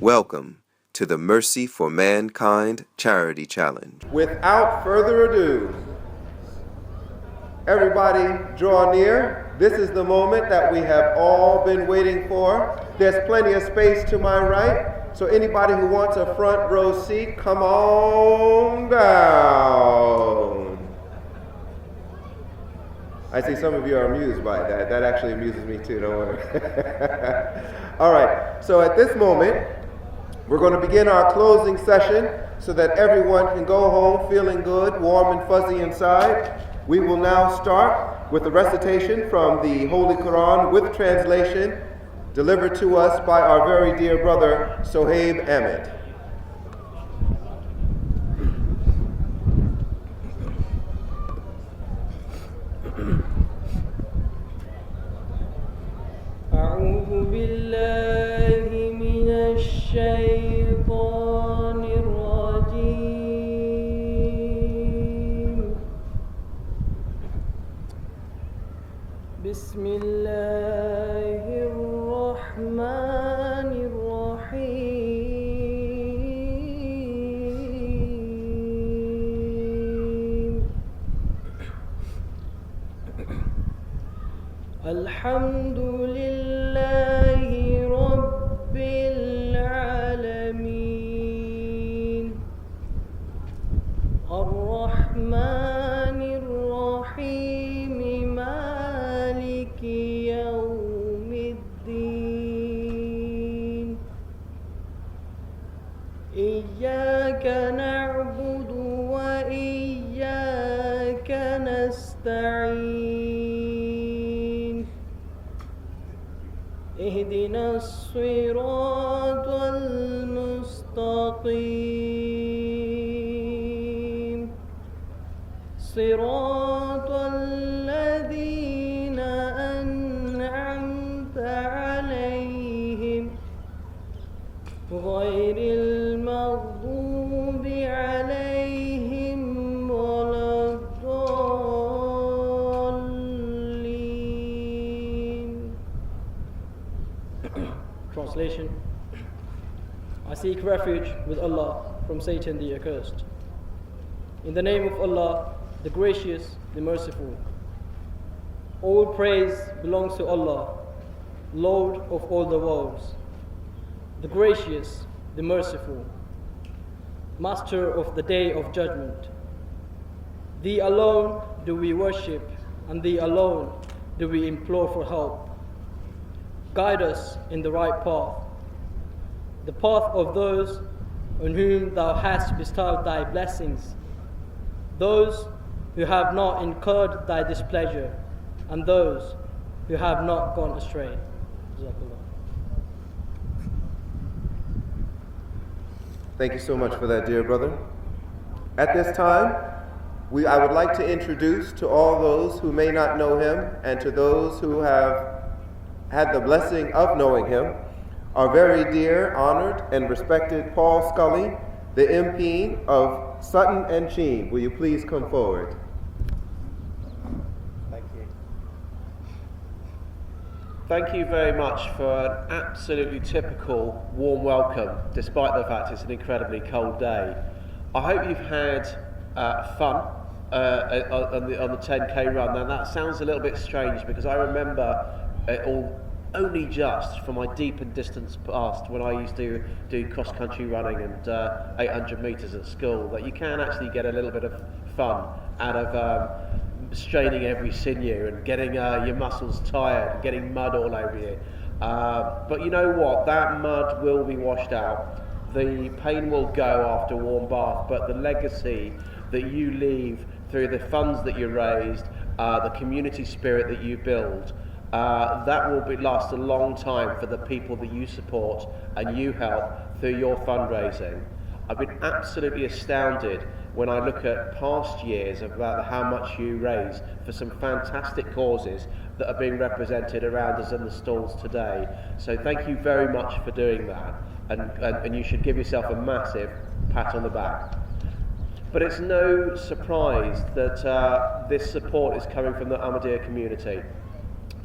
Welcome to the Mercy for Mankind Charity Challenge. Without further ado, everybody draw near. This is the moment that we have all been waiting for. There's plenty of space to my right, so anybody who wants a front row seat, come on down. I see some of you are amused by that. That actually amuses me too, don't worry. All right, so at this moment, we're going to begin our closing session so that everyone can go home feeling good, warm and fuzzy inside. We will now start with the recitation from the Holy Quran with translation delivered to us by our very dear brother, Sohaib Ahmed. أعوذ بالله من الشيطان الرجيم بسم الله الرحمن الرحيم الحمد لله رب العالمين الرحمن الرحيم مالك يوم الدين إياك نعبد وإياك نستعين اهدنا الصراط المستقيم صراط الذين أنعمت عليهم غير المغضوب عليهم ولا الضالين. Translation: I seek refuge with Allah from Satan the accursed. In the name of Allah, the gracious, the merciful. All praise belongs to Allah, Lord of all the worlds, the gracious, the merciful, Master of the day of judgment. Thee alone do we worship, and Thee alone do we implore for help. Guide us in the right path, the path of those on whom Thou hast bestowed Thy blessings, those who have not incurred Thy displeasure, and those who have not gone astray. Jazakallah. Thank you so much for that, dear brother. At this time, I would like to introduce to all those who may not know him and to those who have had the blessing of knowing him, our very dear, honored, and respected Paul Scully, the MP of Sutton and Cheam. Will you please come forward? Thank you. Thank you very much for an absolutely typical warm welcome, despite the fact it's an incredibly cold day. I hope you've had fun on the 10K run. Now that sounds a little bit strange because I remember it all only just from my deep and distant past when I used to do cross-country running and 800 metres at school, that you can actually get a little bit of fun out of straining every sinew and getting your muscles tired and getting mud all over you. But you know what? That mud will be washed out. The pain will go after a warm bath, but the legacy that you leave through the funds that you raised, the community spirit that you build, that will last a long time for the people that you support and you help through your fundraising. I've been absolutely astounded when I look at past years about how much you raise for some fantastic causes that are being represented around us in the stalls today. So thank you very much for doing that, and you should give yourself a massive pat on the back. But it's no surprise that this support is coming from the Ahmadiyya community.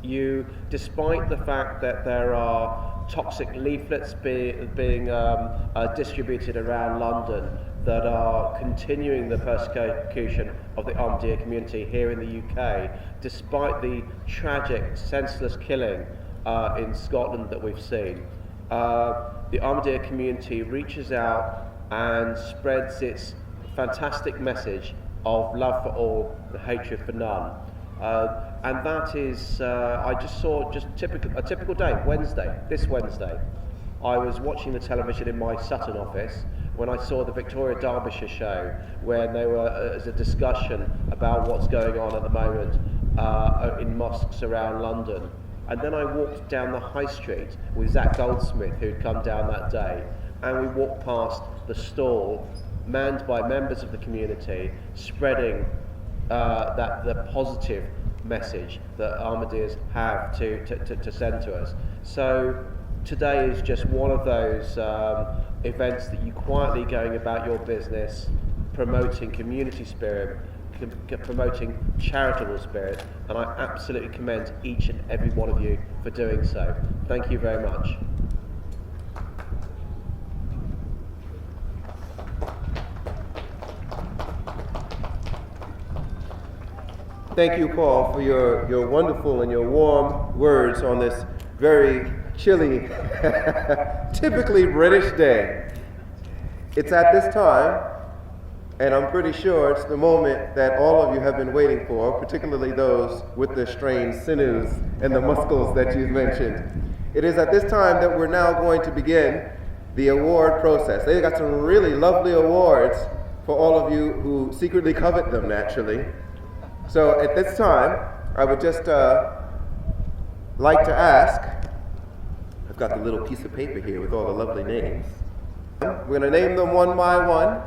You, despite the fact that there are toxic leaflets being distributed around London that are continuing the persecution of the Ahmadiyya community here in the UK, despite the tragic, senseless killing in Scotland that we've seen. The Ahmadiyya community reaches out and spreads its fantastic message of love for all, the hatred for none. And that is, I just saw a typical day, this Wednesday. I was watching the television in my Sutton office when I saw the Victoria Derbyshire show, where there was a discussion about what's going on at the moment in mosques around London. And then I walked down the high street with Zach Goldsmith, who'd come down that day, and we walked past the stall manned by members of the community, spreading the positive message that Ahmadiyyas have to send to us. So today is just one of those events that you quietly going about your business, promoting community spirit, promoting charitable spirit, and I absolutely commend each and every one of you for doing so. Thank you very much. Thank you, Paul, for your wonderful and your warm words on this very chilly, typically British day. It's at this time, and I'm pretty sure it's the moment that all of you have been waiting for, particularly those with the strained sinews and the muscles that you've mentioned. It is at this time that we're now going to begin the award process. They've got some really lovely awards for all of you who secretly covet them, naturally. So at this time, I would just like to ask, I've got the little piece of paper here with all the lovely names. We're going to name them one by one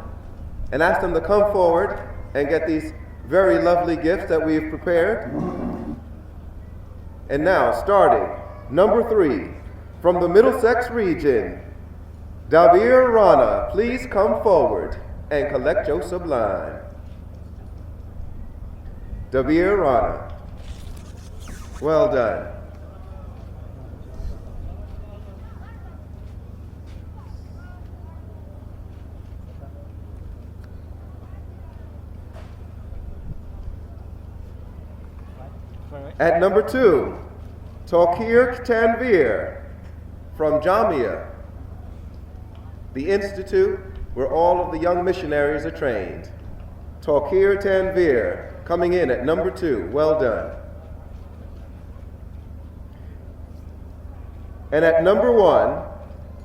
and ask them to come forward and get these very lovely gifts that we've prepared. And now, starting, number 3, from the Middlesex region, Dabir Rana, please come forward and collect your sublime. Dabir Rana, well done. At number 2, Tawkir Tanvir from Jamia, the institute where all of the young missionaries are trained. Tawkir Tanvir, coming in at number 2, well done. And at number 1,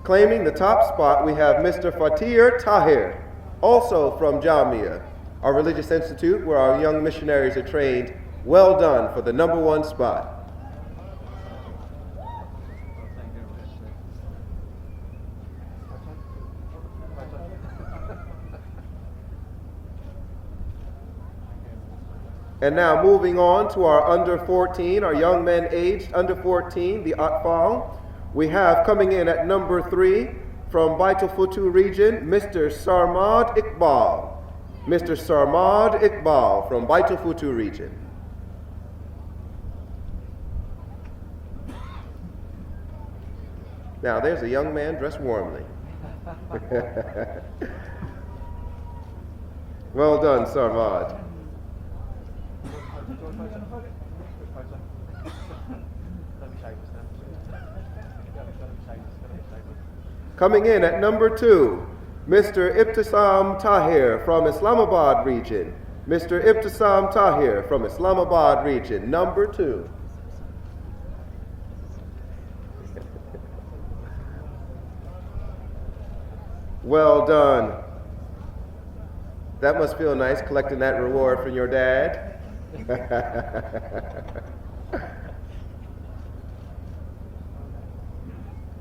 claiming the top spot, we have Mr. Fatir Tahir, also from Jamia, our religious institute where our young missionaries are trained. Well done for the number 1 spot. And now moving on to our under 14, our young men aged under 14, the Atfal. We have coming in at number 3 from Baitul Futu region, Mr. Sarmad Iqbal. Mr. Sarmad Iqbal from Baitul Futu region. Now there's a young man dressed warmly. Well done, Sarmad. Coming in at number 2, Mr. Ibtisam Tahir from Islamabad region. Mr. Ibtisam Tahir from Islamabad region, number 2. Well done. That must feel nice, collecting that reward from your dad.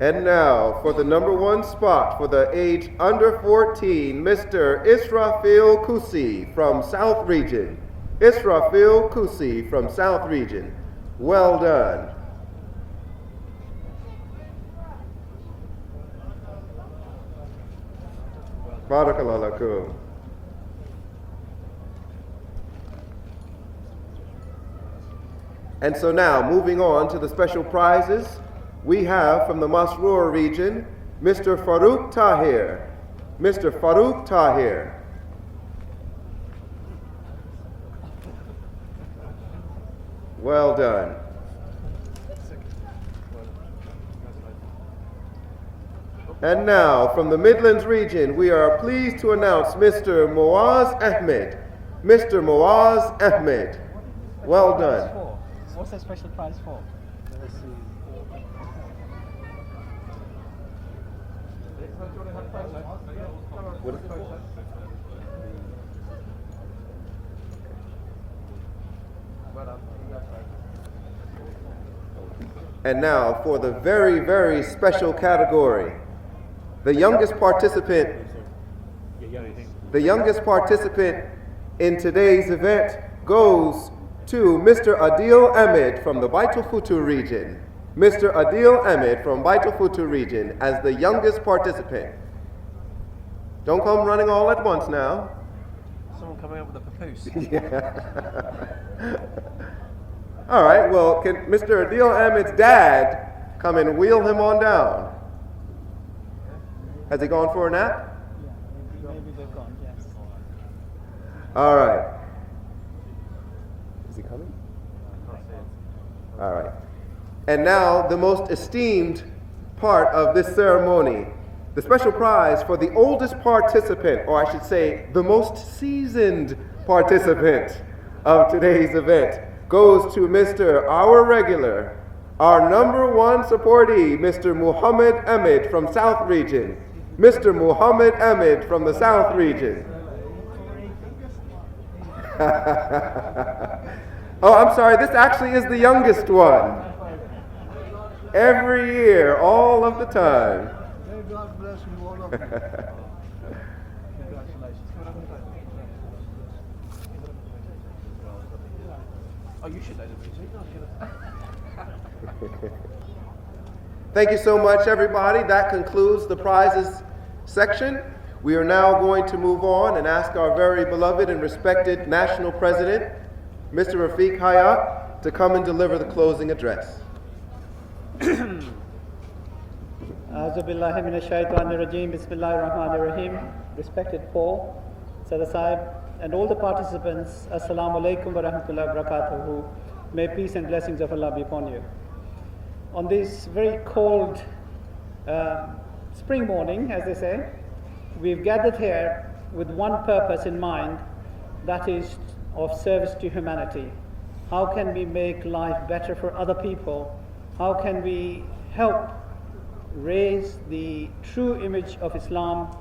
And now, for the number 1 spot for the age under 14, Mr. Israfil Kusi from South Region. Israfil Kusi from South Region. Well done. Barakallahu lakum. And so now, moving on to the special prizes, we have from the Masroor region, Mr. Farouk Tahir. Mr. Farouk Tahir. Well done. And now, from the Midlands region, we are pleased to announce Mr. Moaz Ahmed. Mr. Moaz Ahmed. Well done. What's the special prize for? And now for the very, very special category. The youngest participant in today's event goes to Mr. Adil Ahmed from the Baitul Futur region. Mr. Adil Ahmed from Baitul Futur region as the youngest participant. Don't come running all at once now. Someone coming up with a papoose. Yeah. All right, well, can Mr. Adil Ahmed's dad come and wheel him on down? Has he gone for a nap? Yeah, maybe they've gone, yes. All right. Is he coming? All right. And now the most esteemed part of this ceremony, the special prize for the oldest participant, or I should say the most seasoned participant of today's event, goes to Mr. Our regular, our number one supportee, Mr. Muhammad Ahmed from South Region. Mr. Muhammad Ahmed from the South Region. Oh, I'm sorry, this actually is the youngest one. Every year, all of the time. May God bless you all of you. Congratulations. Oh, you should know the music. Thank you so much, everybody. That concludes the prizes section. We are now going to move on and ask our very beloved and respected National President, Mr. Rafiq Hayat, to come and deliver the closing address. A'udhu billahi minash shaitanir rajim. Bismillahir rahmanir rahim. Respected Paul, Sada Sahib, and all the participants, Assalamu alaikum wa rahmatullahi wa barakatuhu. May peace and blessings of Allah be upon you. On this very cold spring morning, as they say, we've gathered here with one purpose in mind, that is of service to humanity. How can we make life better for other people? How can we help raise the true image of Islam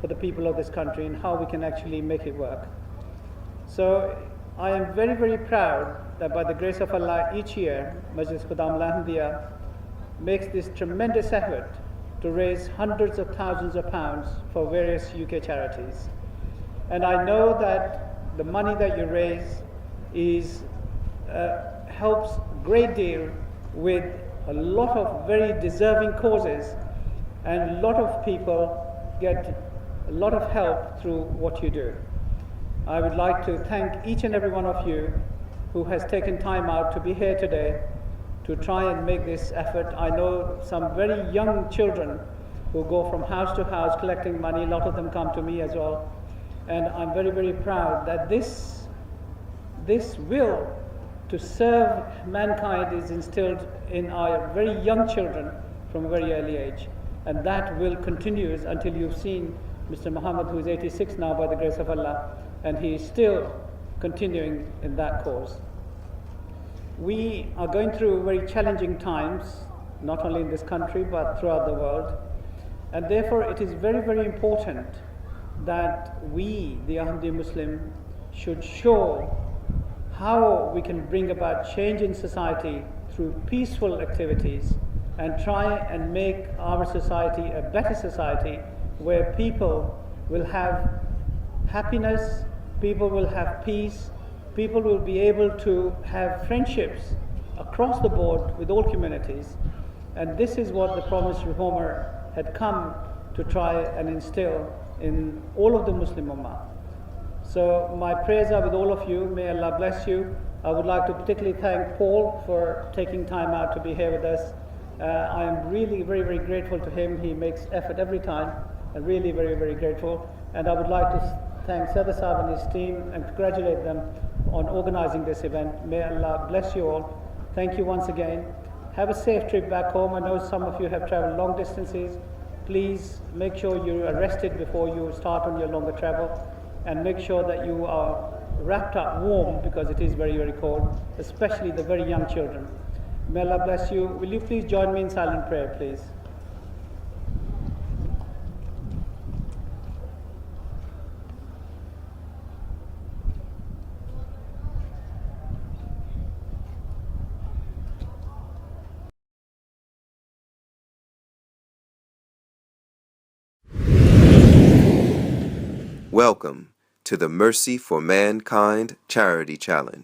for the people of this country, and how we can actually make it work? So I am very, very proud that by the grace of Allah, each year Majlis Qudam al-Ahmadiyya makes this tremendous effort to raise hundreds of thousands of pounds for various UK charities. And I know that the money that you raise helps a great deal with a lot of very deserving causes, and a lot of people get a lot of help through what you do. I would like to thank each and every one of you who has taken time out to be here today to try and make this effort. I know some very young children who go from house to house collecting money. A lot of them come to me as well. And I'm very, very proud that this will to serve mankind is instilled in our very young children from a very early age. And that will continue until you've seen Mr. Muhammad, who is 86 now by the grace of Allah, and he is still continuing in that cause. We are going through very challenging times, not only in this country but throughout the world, and therefore it is very, very important that we, the Ahmadi Muslim, should show how we can bring about change in society through peaceful activities, and try and make our society a better society where people will have happiness, people will have peace, people will be able to have friendships across the board with all communities. And this is what the promised reformer had come to try and instill in all of the Muslim Ummah. So my prayers are with all of you. May Allah bless you. I would like to particularly thank Paul for taking time out to be here with us. I am really very, very grateful to him. He makes effort every time, and really very, very grateful. And I would like to thank Sada Saab and his team and congratulate them on organizing this event. May Allah bless you all. Thank you once again. Have a safe trip back home. I know some of you have traveled long distances. Please make sure you are rested before you start on your longer travel, and make sure that you are wrapped up warm because it is very, very cold, especially the very young children. May Allah bless you. Will you please join me in silent prayer, please? Welcome to the Mercy for Mankind Charity Challenge.